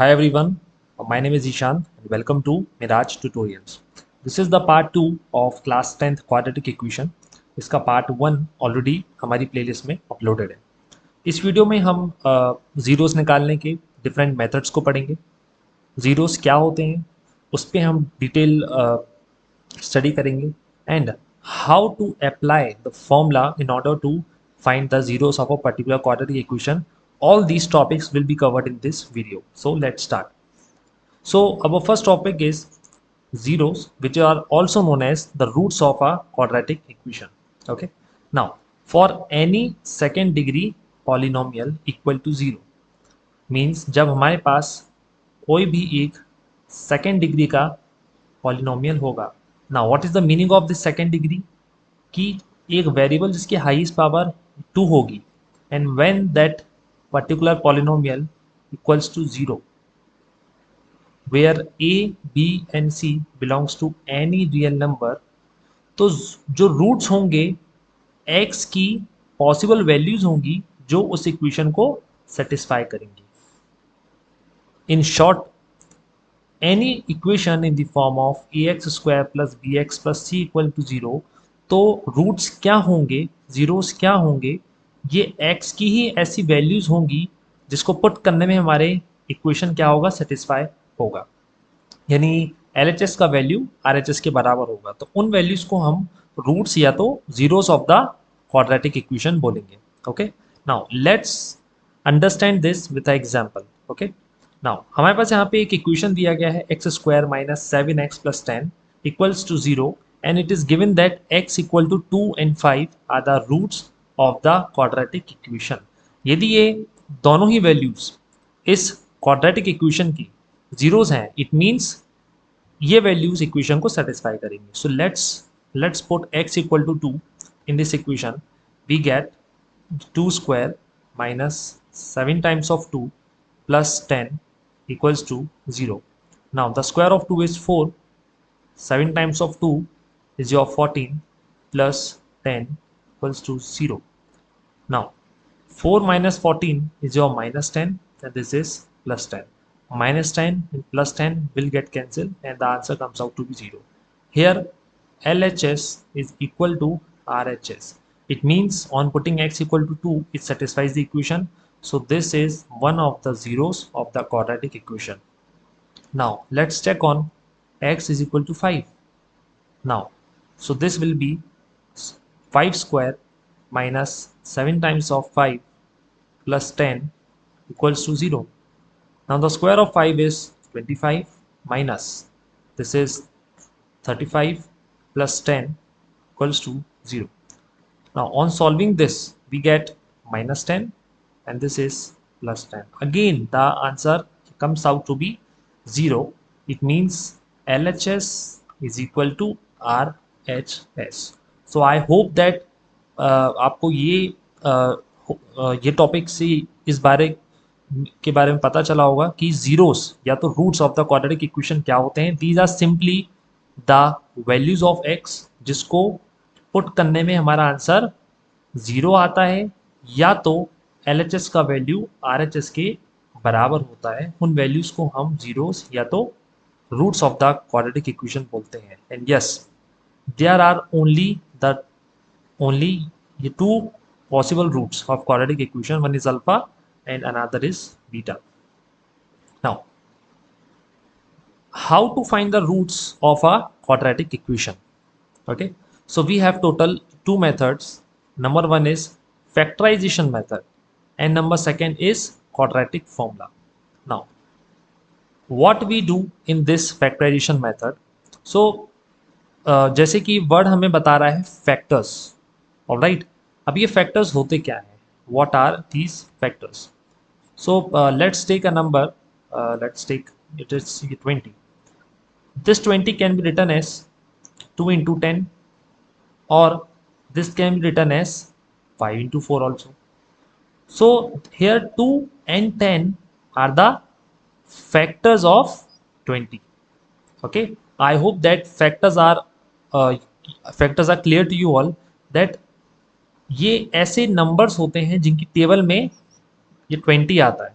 Hi everyone, my name is Ishan and welcome to Mirage Tutorials. This is the part 2 of class 10th quadratic equation. इसका part 1 already हमारी playlist में uploaded है. इस video में हम zeros निकालने के डिफरेंट मेथड्स को पढ़ेंगे. ज़ीरोस क्या होते हैं उस पर हम डिटेल स्टडी करेंगे and how to apply the formula in order to find the zeros of a particular quadratic equation. All these topics will be covered in this video. So let's start. So our first topic is zeros, which are also known as the roots of a quadratic equation. Okay. Now, for any second degree polynomial equal to zero, means जब हमारे पास कोई भी एक second degree का polynomial होगा. Now what is the meaning of this second degree? कि एक वेरिएबल जिसकी हाईएस्ट पावर 2 होगी and when that particular polynomial equals to 0 where A B and C belongs to any real number, तो जो roots होंगे x की possible values होंगी जो उस इक्वेशन को सेटिस्फाई करेंगी. In short, any equation in the form of ax square plus bx plus c equal to 0, तो रूट्स क्या होंगे, जीरोस क्या होंगे, ये x की ही ऐसी वैल्यूज होंगी जिसको पुट करने में हमारे इक्वेशन क्या होगा, सेटिस्फाई होगा. यानी LHS का वैल्यू RHS के बराबर होगा. तो उन वैल्यूज को हम रूट्स या तो zeros of the quadratic equation बोलेंगे. Okay, now let's understand this with a example. Okay, now हमारे पास यहाँ पे एक इक्वेशन दिया गया है x square minus 7x plus 10 equals to 0 and it is given that x equal to 2 and 5 are the roots of the quadratic equation. यदि ये दोनों ही वैल्यूज इस क्वाड्रेटिक इक्वेशन की जीरोस हैं, इट मीन्स ये वैल्यूज इक्वेशन को satisfy करेंगे. So let's put x equal to 2 in this equation. We get 2 square minus 7 times of 2 plus 10 equals to 0. Now the square of 2 is 4. 7 times of 2 is your 14 plus 10 equals to 0. Now 4 minus 14 is your minus 10 and this is plus 10. Minus 10 and plus 10 will get cancelled and the answer comes out to be 0. Here LHS is equal to RHS. It means on putting x equal to 2 it satisfies the equation. So this is one of the zeros of the quadratic equation. Now let's check on x is equal to 5. Now, so this will be 5 square minus 7 times of 5 plus 10 equals to 0. Now the square of 5 is 25 minus this is 35 plus 10 equals to 0. Now on solving this we get minus 10 and this is plus 10. Again the answer comes out to be 0. It means LHS is equal to RHS. So I hope that आपको ये topic से इस बारे में पता चला होगा कि जीरोस या तो roots of the quadratic equation क्या होते हैं. These are simply the values of X जिसको पुट करने में हमारा आंसर 0 आता है या तो LHS का वैल्यू RHS के बराबर होता है. उन वैल्यूज को हम जीरोस या तो roots of the quadratic equation बोलते हैं. And yes, there are only ये two possible roots of quadratic equation. One is alpha and another is beta. Now how to find the roots of a quadratic equation? Okay, so we have total two methods. Number one is factorization method and number second is quadratic formula. Now what we do in this factorization method, so जैसे कि word हमें बता रहा है factors. Alright, अब ये factors होते क्या है, what are these factors? So let's take a number, let's take it is 20. This 20 can be written as 2 into 10 or this can be written as 5 into 4 also. So here 2 and 10 are the factors of 20. Okay, I hope that factors are clear to you all that ये ऐसे numbers होते हैं जिनकी table में ये 20 आता है.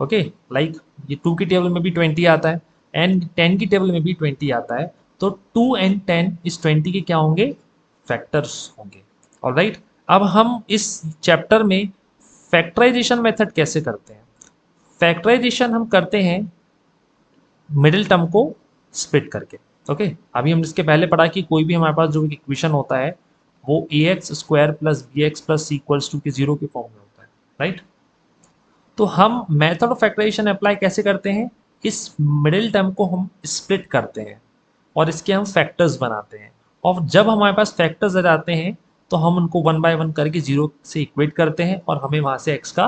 Okay, like ये 2 की टेबल में भी 20 आता है एंड 10 की टेबल में भी 20 आता है, तो 2 एंड 10 इस 20 के क्या होंगे, फैक्टर्स होंगे। ऑलराइट, अब हम इस चैप्टर में फैक्टराइजेशन मेथड कैसे करते हैं। फैक्टराइजेशन हम करते हैं मिडिल टर्म को स्प्लिट करके। ओके, अभी हम इसके पहले पढ़ा कि कोई भी हमारे पास जो इक्वेशन होता है वो A x square plus B x plus C equals to के जीरो के फॉर्म में होता है, राइट। तो हम मेथड ऑफ फैक्टराइजेशन अप्लाई कैसे करते हैं, इस मिडिल टर्म को हम स्प्लिट करते हैं और इसके हम फैक्टर्स बनाते हैं, और जब हमारे पास फैक्टर्स आ जाते हैं तो हम उनको वन बाय वन करके जीरो से इक्वेट करते हैं और हमें वहां से एक्स का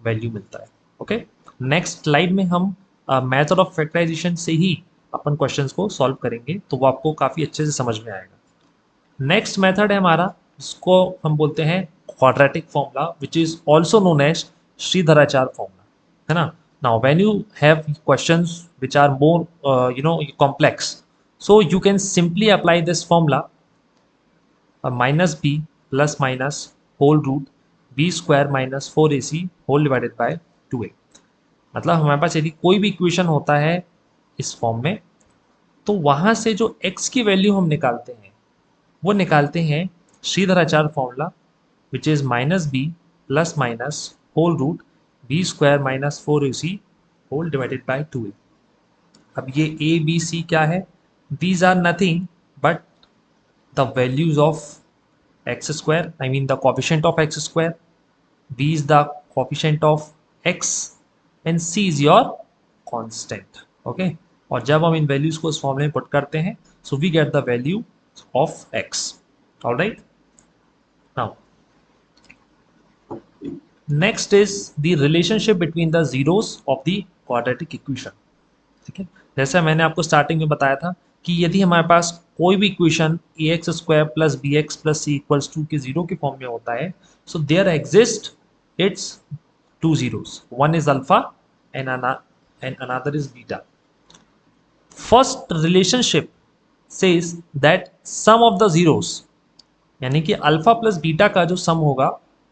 वैल्यू मिलता है। ओके, नेक्स्ट स्लाइड में हम मेथड ऑफ फैक्टराइजेशन से ही अपन क्वेश्चंस को सॉल्व करेंगे, तो वो आपको काफ़ी अच्छे से समझ में आएगा। नेक्स्ट मेथड है हमारा, जिसको हम बोलते हैं quadratic formula, which is also known as Sridharacharya formula, है ना। Now when you have questions which are more complex, so you can simply apply this formula, minus b plus minus whole root b square minus 4ac whole divided by 2a। मतलब हमारे पास यदि कोई भी equation होता है इस form में, तो वहां से जो x की वैल्यू हम निकालते हैं वो निकालते हैं Shridharacharya formula, which is minus b plus minus whole root b square minus 4ac whole divided by 2a। अब ये ए बी सी क्या है, these are nothing but the values of x square, I mean the coefficient of x square, b is the coefficient of x and c is your constant। okay, और जब हम इन values को इस फॉर्मूले में put करते हैं, so we get the value of x। all right, now next is the relationship between the zeros of the quadratic equation। ठीक है, जैसा मैंने आपको स्टार्टिंग में बताया था कि यदि हमारे पास कोई भी equation a x square plus B x plus C equals to के जीरो के फॉर्म में होता है, so there exist its two zeros, one is alpha and another is beta. First relationship says that sum of the zeros, यानी कि alpha plus beta का जो सम होगा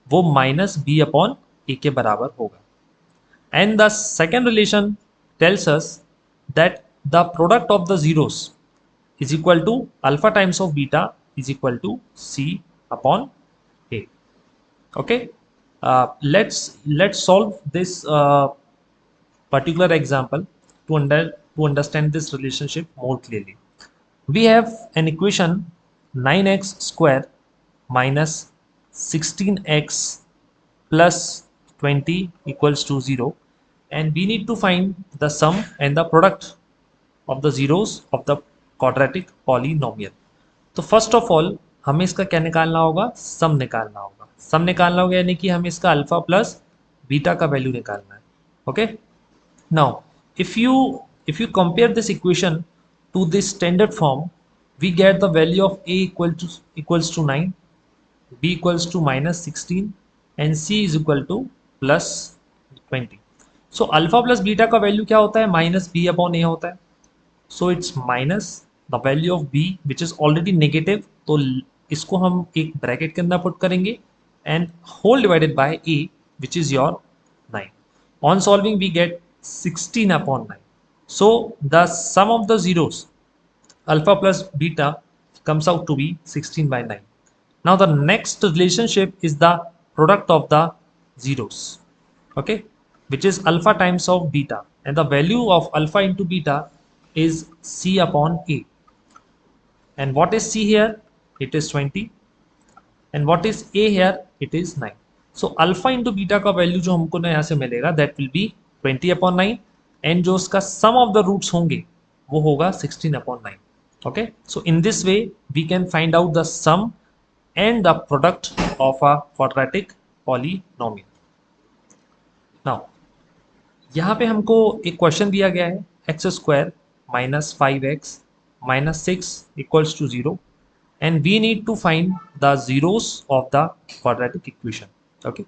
वो माइनस बी अपॉन ए के बराबर होगा। And the second relation tells us that the product of the zeros is equal to alpha times of beta is equal to c upon a। Okay, let's solve this particular example to understand this relationship more clearly। We have an equation 9x square minus 16x plus 20 equals to 0, and we need to find the sum and the product of the zeros of the quadratic polynomial। तो first of all हमें इसका क्या निकालना होगा, सम निकालना होगा। सम निकालना होगा यानी कि हमें इसका अल्फा प्लस बीटा का वैल्यू निकालना है। Okay, now if you compare this equation to the standard form, we get the value of a equals to 9, b equals to minus 16 and c is equal to plus 20। So alpha plus beta का value क्या होता है, minus b upon a होता है। So it's minus the value of b which is already negative, तो इसको हम एक ब्रैकेट के अंदर पुट करेंगे and whole divided by a which is your 9। On solving we get 16 upon 9। So the sum of the zeros alpha plus beta comes out to be 16 by 9। Now the next relationship is the product of the zeros, okay, which is alpha times of beta, and the value of alpha into beta is c upon a। And what is c here, it is 20, and what is a here, it is 9। so alpha into beta का value जो हमको ना यहाँ से मिलेगा that will be 20 upon 9, and जो उसका sum of the roots होंगे वो होगा 16 upon 9। okay, so in this way we can find out the sum and the product of a quadratic polynomial। now यहाँ पे हमको एक क्वेश्चन दिया गया है, x square minus 5x minus 6 equals to 0, and we need to find the zeros of the quadratic equation। okay,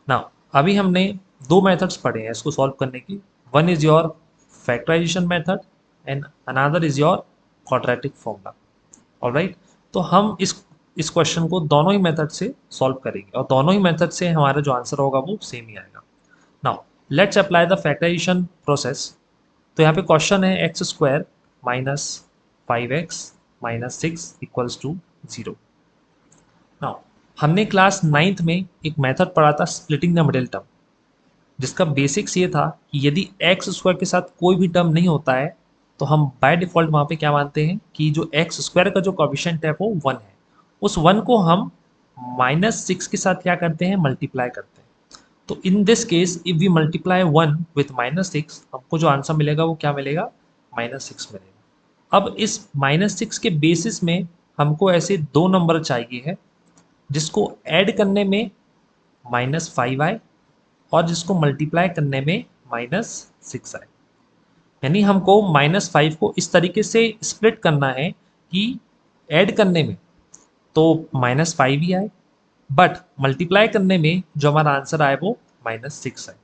now अभी हमने दो मेथड्स पढ़े हैं इसको सॉल्व करने की, one is your factorisation method and another is your quadratic formula. Alright, तो हम इस क्वेश्चन को दोनों ही मेथड से सॉल्व करेंगे और दोनों ही मेथड से हमारा जो आंसर होगा वो सेम ही आएगा। Now let's apply the factorisation process. तो यहाँ पे क्वेश्चन है x square minus 5x minus 6 equals to 0। Now हमने क्लास 9th में एक मेथड पढ़ा था स्प्लिटिंग द मिडिल टर्म, जिसका बेसिक्स ये था कि यदि एक्स स्क्वायर के साथ कोई भी टर्म नहीं होता है तो हम बाय डिफ़ॉल्ट वहाँ पे क्या मानते हैं कि जो एक्स स्क्वायर का जो कोएफिशिएंट है वो 1 है। उस 1 को हम -6 के साथ क्या करते हैं, मल्टीप्लाई करते हैं। तो in this case if we multiply 1 with -6, हमको जो आंसर मिलेगा वो क्या मिलेगा, -6 मिलेगा। अब इस -6 के बेसिस में हमको ऐसे दो नंबर चाहिए है जिसको ऐड करने में -5 आए और जिसको मल्टीप्लाई करने में -6 आए। यानी हमको -5 को इस तरीके से स्प्लिट करना है कि ऐड करने में तो -5 ही आए, बट मल्टीप्लाई करने में जो हमारा आंसर आए वो -6 आए।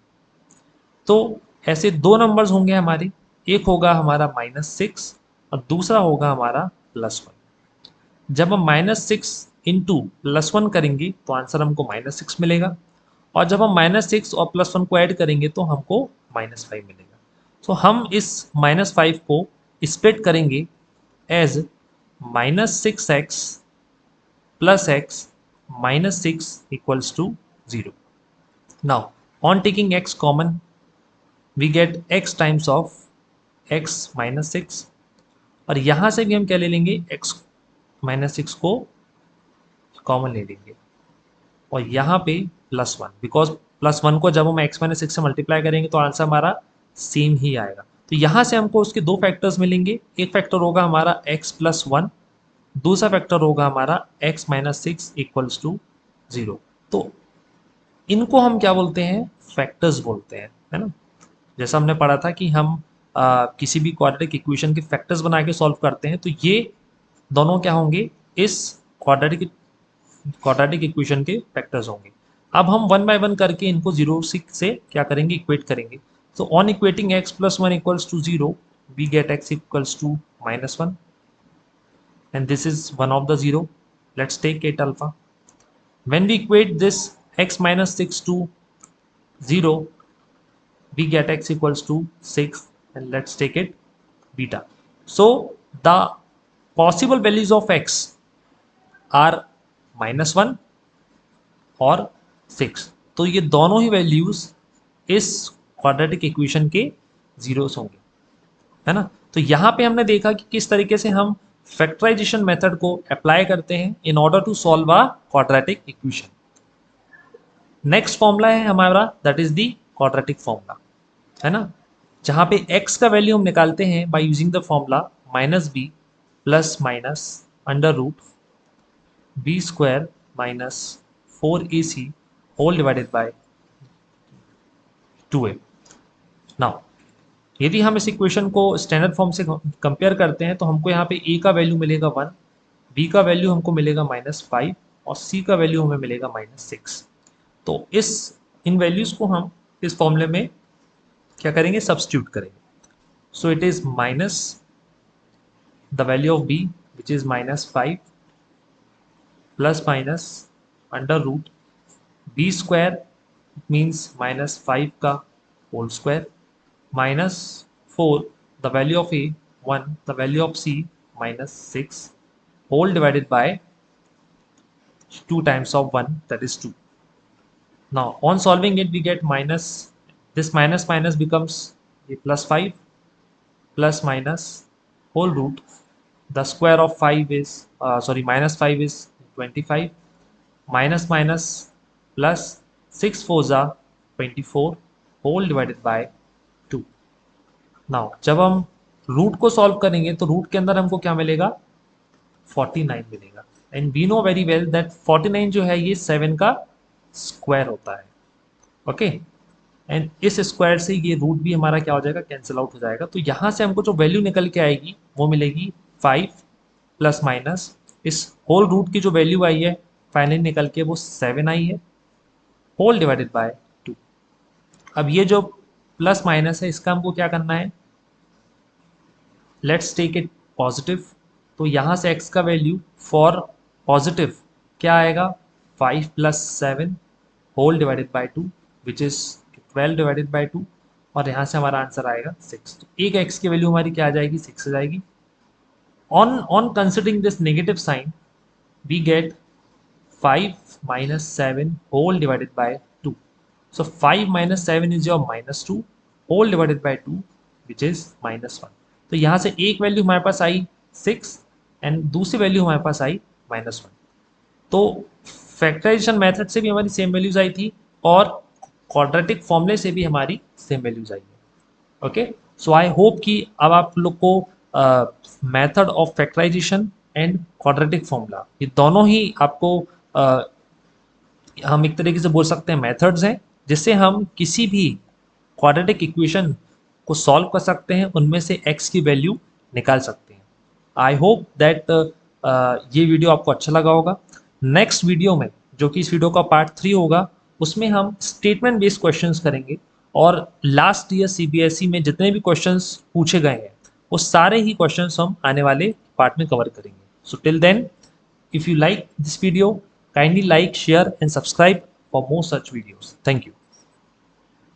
तो ऐसे दो नंबर्स होंगे हमारे, एक होगा हमारा -6 और दूसरा होगा हमारा +1। जब हम -6 इंटू +1 करेंगे तो आंसर हमको -6 मिलेगा, और जब हम -6 और +1 को ऐड करेंगे तो हमको -5 मिलेगा। तो हम इस -5 को स्प्लिट करेंगे as -6x plus x -6 equals to 0। Now on taking x common we get x times of x -6, और यहाँ से भी हम क्या ले लेंगे, x -6 को कॉमन ले लेंगे, और यहाँ पे +1, बिकॉज +1 को जब हम x -6 से मल्टीप्लाई करेंगे तो आंसर हमारा सेम ही आएगा। तो यहाँ से हमको उसके दो फैक्टर्स मिलेंगे, एक फैक्टर होगा हमारा x +1, दूसरा फैक्टर होगा हमारा x -6 इक्वल्स टू 0। तो इनको हम क्या बोलते हैं, फैक्टर्स बोलते हैं, है ना। जैसा हमने पढ़ा था कि हम किसी भी क्वाड्रेटिक इक्वेशन के फैक्टर्स बना के सॉल्व करते हैं, तो ये दोनों क्या होंगे, इस क्वाड्रेटिक इक्वेशन के फैक्टर्स होंगे। अब हम वन बाय वन करके इनको 0 से क्या करेंगे, इक्वेट करेंगे। तो on equating x +1 equals to 0 we get x equals to -1, and this is one of the 0. Let's take it alpha. When we equate this x -6 to 0, we get x equals to 6, and let's take it beta. So the possible values of x are -1 और 6। तो ये दोनों ही values इस quadratic equation के zeros होंगे, है ना। तो यहाँ पे हमने देखा कि किस तरीके से हम फैक्टराइजेशन मेथड को अप्लाई करते हैं in order to solve a quadratic equation. Next formula है हमारा, that is the quadratic formula, है ना, जहाँ पे x का वैल्यू हम निकालते हैं by using the formula -b plus minus under root b square minus 4ac whole divided by 2a। Now यदि हम इस इक्वेशन को स्टैंडर्ड फॉर्म से कंपेयर करते हैं तो हमको यहाँ पे a का वैल्यू मिलेगा 1, b का वैल्यू हमको मिलेगा -5 और c का वैल्यू हमें मिलेगा -6। तो इन वैल्यूज़ को हम इस फॉर्मूले में क्या करेंगे, सब्स्टिट्यूट करेंगे। So it is minus the value of b which is -5 plus minus under root b square means -5 का whole square minus 4 the value of a 1 the value of c -6 whole divided by 2 times of 1 that is 2. Now on solving it we get minus, this minus minus becomes a +5 plus minus whole root, the square of 5 is -5 is 25, minus minus plus 6 4s are 24 whole divided by 2. Now जब हम root को solve करेंगे तो root के अंदर हमको क्या मिलेगा, 49 मिलेगा, and we know very well that 49 जो है ये 7 का स्क्वायर होता है, ओके। एंड इस स्क्वायर से ये रूट भी हमारा क्या हो जाएगा, कैंसिल आउट हो जाएगा। तो यहाँ से हमको जो वैल्यू निकल के आएगी वो मिलेगी 5 प्लस माइनस इस होल रूट की जो वैल्यू आई है फाइनली निकल के वो 7 आई है होल डिवाइडेड बाय 2। अब ये जो प्लस माइनस है इसका हमको क्या करना है, लेट्स टेक इट पॉजिटिव। तो यहाँ से x का वैल्यू फॉर पॉजिटिव क्या आएगा, 5 + 7 whole divided by 2 which is 12 divided by 2 और यहाँ से हमारा आंसर आएगा 6। तो एक x की वैल्यू हमारी क्या आ जाएगी, 6 आ जाएगी। On considering this negative sign, we get 5 minus 7 whole divided by 2. So 5 minus 7 is your minus 2 whole divided by 2, which is minus 1. तो यहाँ से एक वैल्यू हमारे पास आई 6 एंड दूसरी वैल्यू हमारे पास आई -1। तो फैक्टराइजेशन मेथड से भी हमारी सेम वैल्यूज आई थी और क्वाड्रेटिक फॉर्मूले से भी हमारी सेम वैल्यूज आई है। ओके, सो आई होप कि अब आप लोग को method of factorisation and quadratic formula ये दोनों ही आपको हम एक तरीके से बोल सकते हैं मेथड्स हैं जिससे हम किसी भी क्वाड्रेटिक इक्वेशन को सॉल्व कर सकते हैं, उनमें से x की वैल्यू निकाल सकते हैं। आई होप दैट ये वीडियो आपको अच्छा लगा होगा। नेक्स्ट वीडियो में, जो कि इस वीडियो का पार्ट 3 होगा, उसमें हम स्टेटमेंट बेस्ड क्वेश्चंस करेंगे और लास्ट ईयर सीबीएसई में जितने भी क्वेश्चंस पूछे गए हैं वो सारे ही क्वेश्चंस हम आने वाले पार्ट में कवर करेंगे। So till then, if you like this video, kindly like, share and subscribe for more such videos. Thank you.